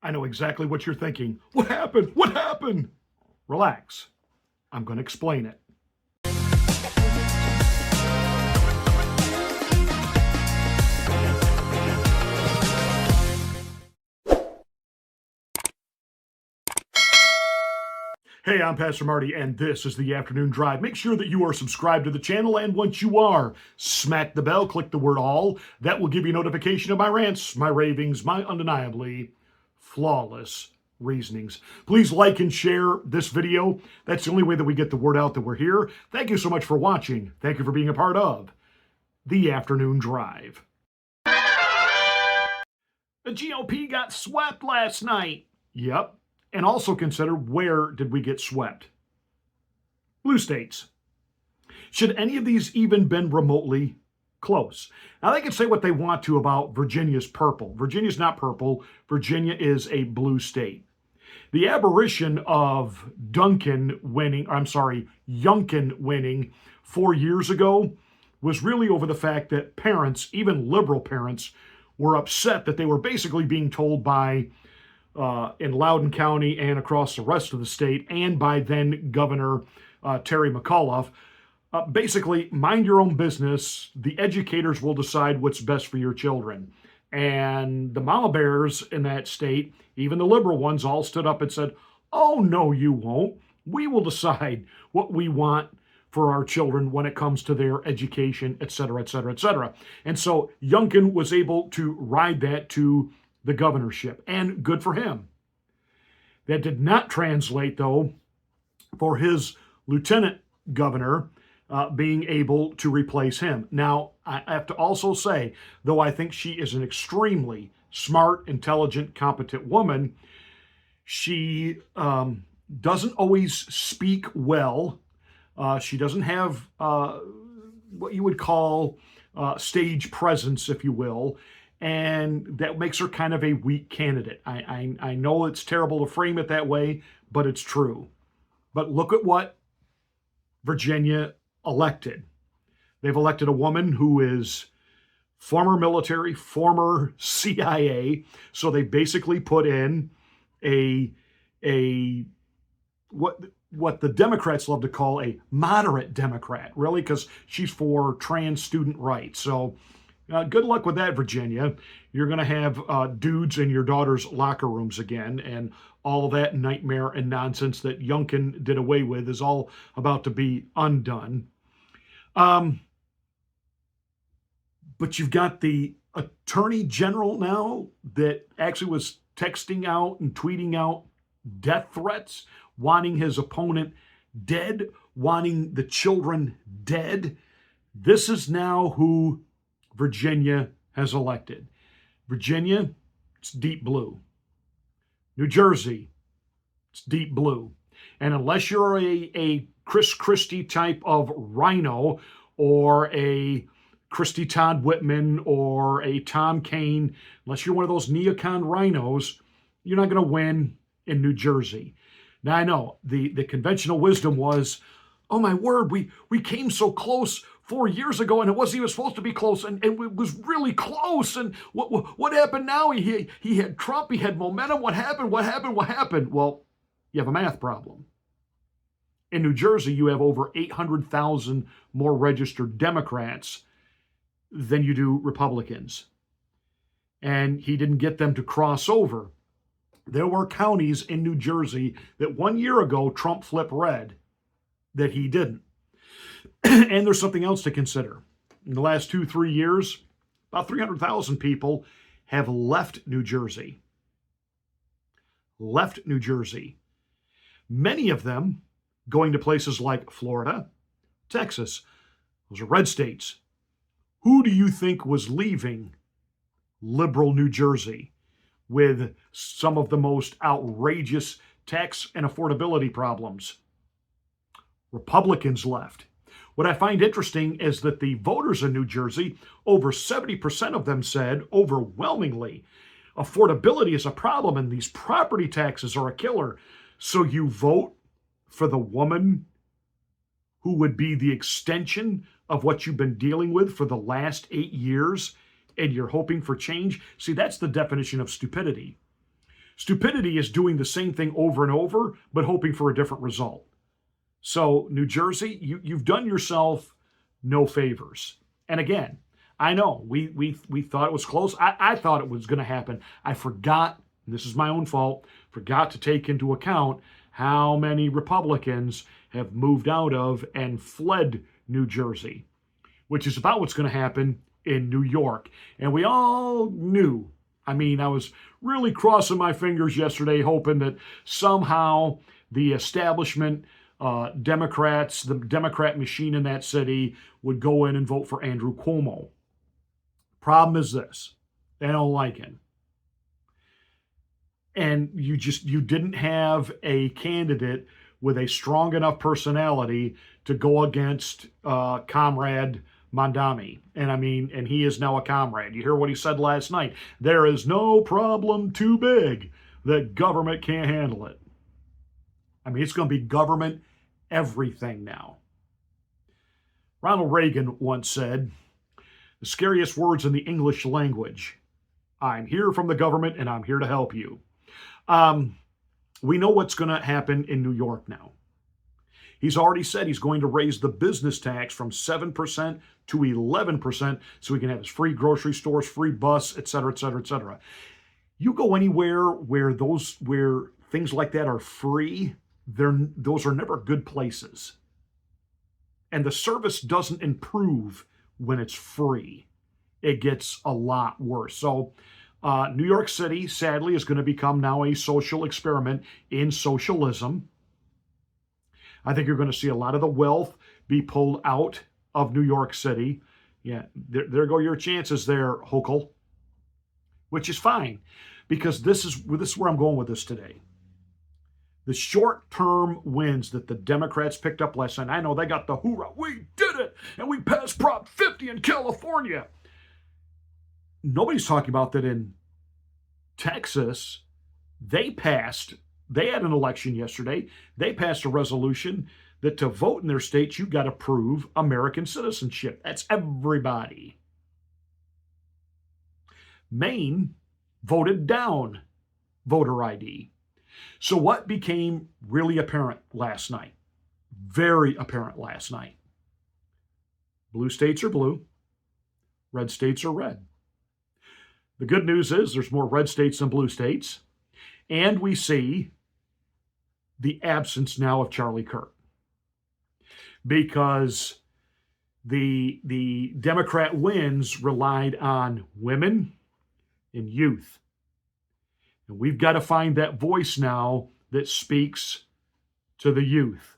I know exactly what you're thinking. What happened? What happened? Relax. I'm going to explain it. Hey, I'm Pastor Marty, and this is the Afternoon Drive. Make sure that you are subscribed to the channel, and once you are, smack the bell, click the word all. That will give you notification of my rants, my ravings, my undeniably flawless reasonings. Please like and share this video. That's the only way that we get the word out that we're here. Thank you so much for watching. Thank you for being a part of the Afternoon Drive. The GOP got swept last night. Yep. And also consider, where did we get swept? Blue states. Should any of these even been remotely close? Now, they can say what they want to about Virginia's purple. Virginia's not purple. Virginia is a blue state. The aberration of Youngkin winning 4 years ago was really over the fact that parents, even liberal parents, were upset that they were basically being told by in Loudoun County and across the rest of the state, and by then Governor Terry McAuliffe, basically, mind your own business. The educators will decide what's best for your children. And the mama bears in that state, even the liberal ones, all stood up and said, oh, no, you won't. We will decide what we want for our children when it comes to their education, et cetera, et cetera, et cetera. And so Youngkin was able to ride that to the governorship, and good for him. That did not translate, though, for his lieutenant governor being able to replace him. Now, I have to also say, though I think she is an extremely smart, intelligent, competent woman, she doesn't always speak well. She doesn't have what you would call stage presence, if you will. And that makes her kind of a weak candidate. I know it's terrible to frame it that way, but it's true. But look at what Virginia elected. They've elected a woman who is former military, former CIA. So they basically put in a what the Democrats love to call a moderate Democrat, really, because she's for trans student rights. So good luck with that, Virginia. You're going to have dudes in your daughter's locker rooms again, and all that nightmare and nonsense that Youngkin did away with is all about to be undone. But you've got the attorney general now that actually was texting out and tweeting out death threats, wanting his opponent dead, wanting the children dead. This is now who Virginia has elected. Virginia, it's deep blue. New Jersey, it's deep blue. And unless you're a Chris Christie type of rhino, or a Christie Todd Whitman, or a Tom Kaine, unless you're one of those neocon rhinos, you're not going to win in New Jersey. Now, I know the conventional wisdom was, oh my word, we came so close 4 years ago, and it wasn't even supposed to be close, and it was really close. And what happened now? He had Trump, he had momentum. What happened? What happened? What happened? Well, you have a math problem. In New Jersey, you have over 800,000 more registered Democrats than you do Republicans. And he didn't get them to cross over. There were counties in New Jersey that 1 year ago Trump flipped red that he didn't. And there's something else to consider. In the last 2-3 years, about 300,000 people have left New Jersey. Left New Jersey. Many of them going to places like Florida, Texas. Those are red states. Who do you think was leaving liberal New Jersey with some of the most outrageous tax and affordability problems? Republicans left. What I find interesting is that the voters in New Jersey, over 70% of them said overwhelmingly, affordability is a problem and these property taxes are a killer. So you vote for the woman who would be the extension of what you've been dealing with for the last 8 years, and you're hoping for change? See, that's the definition of stupidity. Stupidity is doing the same thing over and over, but hoping for a different result. So, New Jersey, you've done yourself no favors. And again, I know we thought it was close. I thought it was going to happen. I forgot, and this is my own fault, forgot to take into account how many Republicans have moved out of and fled New Jersey, which is about what's going to happen in New York. And we all knew. I mean, I was really crossing my fingers yesterday, hoping that somehow the establishment Democrats, the Democrat machine in that city, would go in and vote for Andrew Cuomo. Problem is this: they don't like him. And you didn't have a candidate with a strong enough personality to go against Comrade Mondami. And he is now a comrade. You hear what he said last night. There is no problem too big that government can't handle it. I mean, it's going to be government everything now. Ronald Reagan once said, the scariest words in the English language: I'm here from the government and I'm here to help you. We know what's going to happen in New York now. He's already said he's going to raise the business tax from 7% to 11% so he can have his free grocery stores, free bus, et cetera, et cetera, et cetera. You go anywhere where things like that are free, those are never good places. And the service doesn't improve when it's free. It gets a lot worse. So New York City, sadly, is going to become now a social experiment in socialism. I think you're going to see a lot of the wealth be pulled out of New York City. Yeah, there go your chances there, Hochul. Which is fine, because this is where I'm going with this today. The short-term wins that the Democrats picked up last night, I know they got the hoorah, we did it, and we passed Prop 50 in California. Nobody's talking about that in Texas. They had an election yesterday. They passed a resolution that to vote in their states, you've got to prove American citizenship. That's everybody. Maine voted down voter ID. So what became really apparent last night? Very apparent last night. Blue states are blue. Red states are red. The good news is there's more red states than blue states. And we see the absence now of Charlie Kirk. Because the Democrat wins relied on women and youth. And we've got to find that voice now that speaks to the youth.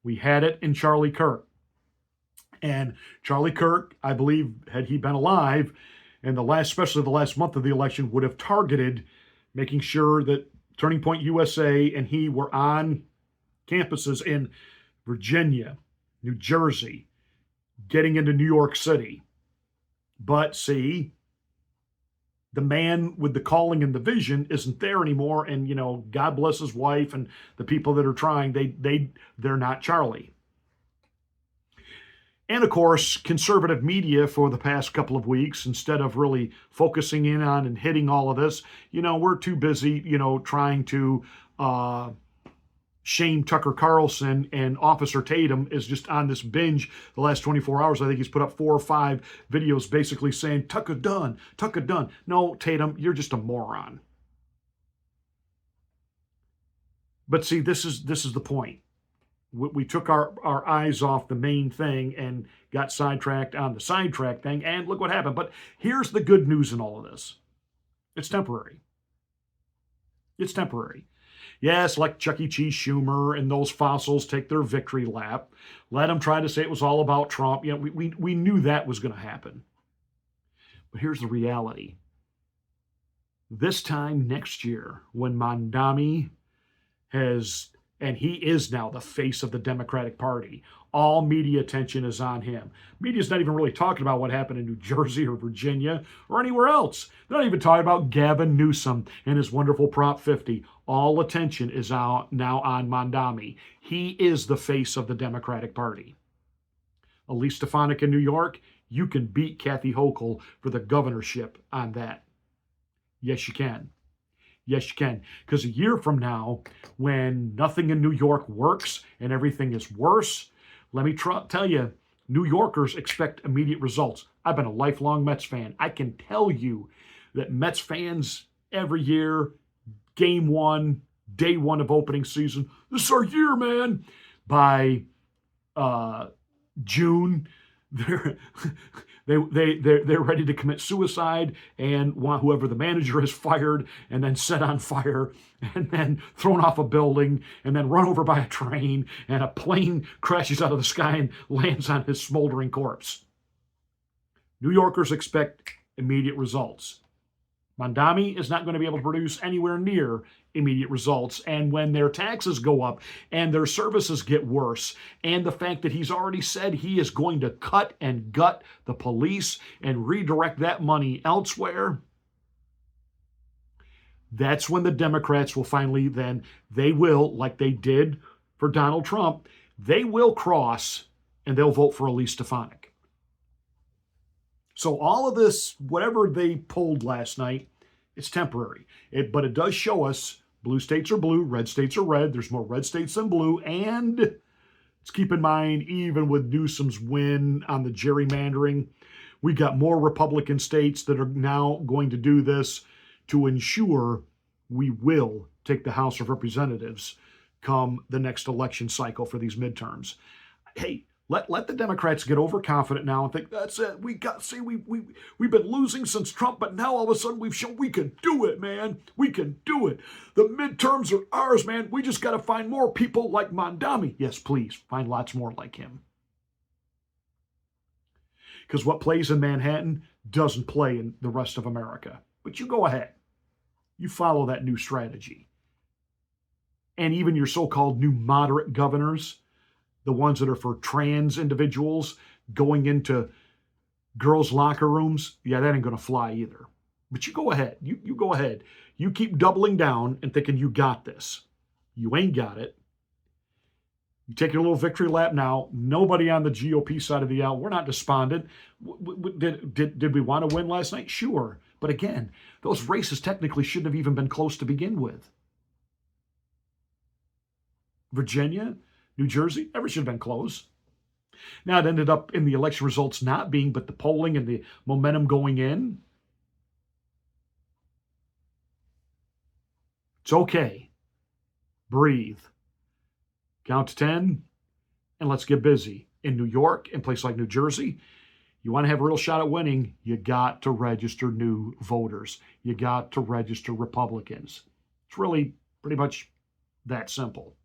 We had it in Charlie Kirk. And Charlie Kirk, I believe, had he been alive, and especially the last month of the election, would have targeted making sure that Turning Point USA and he were on campuses in Virginia, New Jersey, getting into New York City. But see, the man with the calling and the vision isn't there anymore. And, God bless his wife and the people that are trying, they're not Charlie. And of course, conservative media for the past couple of weeks, instead of really focusing in on and hitting all of this, we're too busy, trying to shame Tucker Carlson, and Officer Tatum is just on this binge the last 24 hours. I think he's put up 4 or 5 videos basically saying, Tucker done, Tucker done. No, Tatum, you're just a moron. But see, this is the point. We took our eyes off the main thing and got sidetracked on the sidetrack thing, and look what happened. But here's the good news in all of this. It's temporary. It's temporary. Yes, like Chuck E. Cheese Schumer and those fossils take their victory lap. Let them try to say it was all about Trump. We knew that was going to happen. But here's the reality. This time next year, when Mondami and he is now the face of the Democratic Party, all media attention is on him. Media's not even really talking about what happened in New Jersey or Virginia or anywhere else. They're not even talking about Gavin Newsom and his wonderful Prop 50. All attention is now on Mondami. He is the face of the Democratic Party. Elise Stefanik in New York, you can beat Kathy Hochul for the governorship on that. Yes, you can. Yes, you can. Because a year from now, when nothing in New York works and everything is worse, let me tell you, New Yorkers expect immediate results. I've been a lifelong Mets fan. I can tell you that Mets fans every year, game one, day one of opening season, this is our year, man. By June, they're they're ready to commit suicide and want whoever the manager is fired and then set on fire and then thrown off a building and then run over by a train and a plane crashes out of the sky and lands on his smoldering corpse. New Yorkers expect immediate results. Mondami is not going to be able to produce anywhere near immediate results. And when their taxes go up and their services get worse, and the fact that he's already said he is going to cut and gut the police and redirect that money elsewhere, that's when the Democrats will finally they will, like they did for Donald Trump, they will cross and they'll vote for Elise Stefanik. So all of this, whatever they pulled last night, it's temporary. But it does show us blue states are blue, red states are red. There's more red states than blue. And let's keep in mind, even with Newsom's win on the gerrymandering, we got more Republican states that are now going to do this to ensure we will take the House of Representatives come the next election cycle for these midterms. Hey, let the Democrats get overconfident now and think that's it. We've been losing since Trump, but now all of a sudden we've shown we can do it, man. We can do it. The midterms are ours, man. We just got to find more people like Mondami. Yes, please find lots more like him. Because what plays in Manhattan doesn't play in the rest of America. But you go ahead. You follow that new strategy. And even your so-called new moderate governors, the ones that are for trans individuals going into girls' locker rooms, yeah, that ain't going to fly either. But you go ahead. You go ahead. You keep doubling down and thinking you got this. You ain't got it. You take your little victory lap now. Nobody on the GOP side of the aisle, we're not despondent. Did we want to win last night? Sure. But again, those races technically shouldn't have even been close to begin with. Virginia, New Jersey, never should have been close. Now it ended up in the election results not being, but the polling and the momentum going in. It's okay. Breathe. Count to 10, and let's get busy. In New York, in places like New Jersey, you want to have a real shot at winning, you got to register new voters. You got to register Republicans. It's really pretty much that simple.